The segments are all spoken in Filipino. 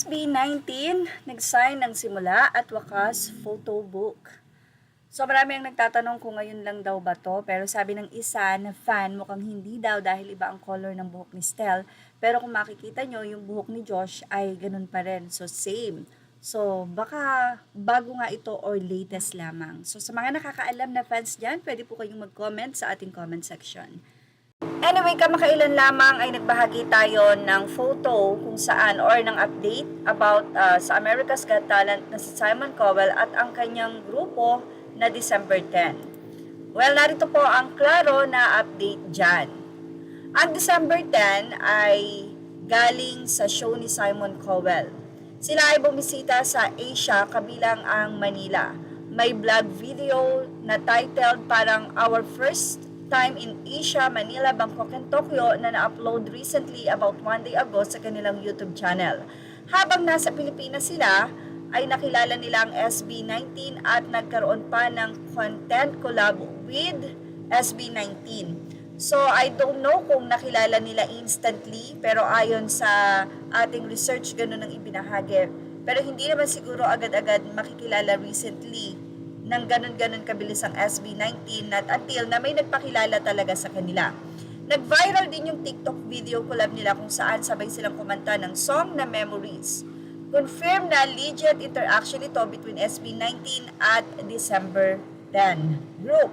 SB19, nag-sign ng simula at wakas photo book. So marami ang nagtatanong kung ngayon lang daw ba to, pero sabi ng isa na fan mukhang hindi daw dahil iba ang color ng buhok ni Stel. Pero kung makikita nyo, yung buhok ni Josh ay ganun pa rin. So same. So baka bago nga ito or latest lamang. So sa mga nakakaalam na fans dyan, pwede po kayong mag-comment sa ating comment section. Anyway, kamakailan lamang ay nagbahagi tayo ng photo kung saan or ng update about sa America's Got Talent na si Simon Cowell at ang kanyang grupo na December 10. Well, narito po ang klaro na update dyan. Ang December 10 ay galing sa show ni Simon Cowell. Sila ay bumisita sa Asia kabilang ang Manila. May vlog video na titled parang Our First Time in Asia, Manila, Bangkok, and Tokyo na na-upload recently about 1 day ago sa kanilang YouTube channel. Habang nasa Pilipinas sila, ay nakilala nila ang SB19 at nagkaroon pa ng content collab with SB19. So, I don't know kung nakilala nila instantly, pero ayon sa ating research, ganun ang ibinahagi. Pero hindi naman siguro agad-agad makikilala recently ng ganun-ganun kabilis ang SB19 at until na may nagpakilala talaga sa kanila. Nag-viral din yung TikTok video collab nila kung saan sabay silang kumanta ng song na Memories. Confirm na legit interaction ito between SB19 at December 10 group.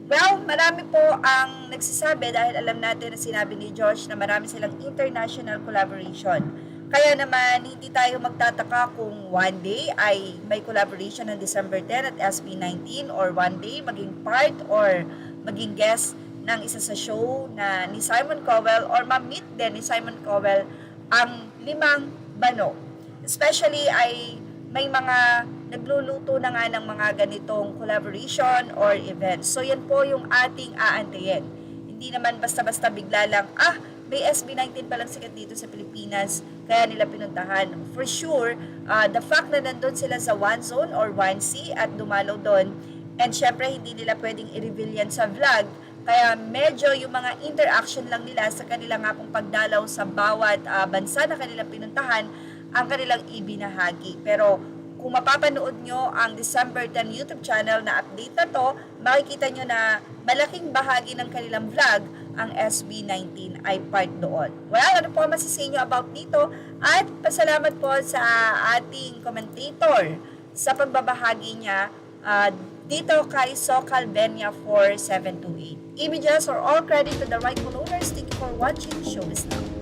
Well, marami po ang nagsasabi dahil alam natin na sinabi ni Josh na marami silang international collaboration. Kaya naman, hindi tayo magtataka kung one day ay may collaboration ng December 10 at SB19 or one day maging part or maging guest ng isa sa show na ni Simon Cowell or ma-meet din ni Simon Cowell ang limang bano. Especially ay may mga nagluluto na nga ng mga ganitong collaboration or events. So yan po yung ating aantayin. Hindi naman basta-basta bigla lang, may SB19 palang sikat dito sa Pilipinas, kaya nila pinuntahan. For sure, the fact na nandun sila sa one zone or one C at dumalaw doon, and syempre hindi nila pwedeng i-reveal yan sa vlog, kaya medyo yung mga interaction lang nila sa kanilang nga pong pagdalaw sa bawat bansa na kanilang pinuntahan, ang kanilang ibinahagi. Pero kung mapapanood nyo ang December 10 YouTube channel na update na to, makikita nyo na malaking bahagi ng kanilang vlog ang SB19 ay part doon. Well, ano po masisay nyo about dito? At pasalamat po sa ating commentator sa pagbabahagi niya dito kay Socalvenia 4728. Images or all credit to the rightful owners. Thank you for watching. Show is now.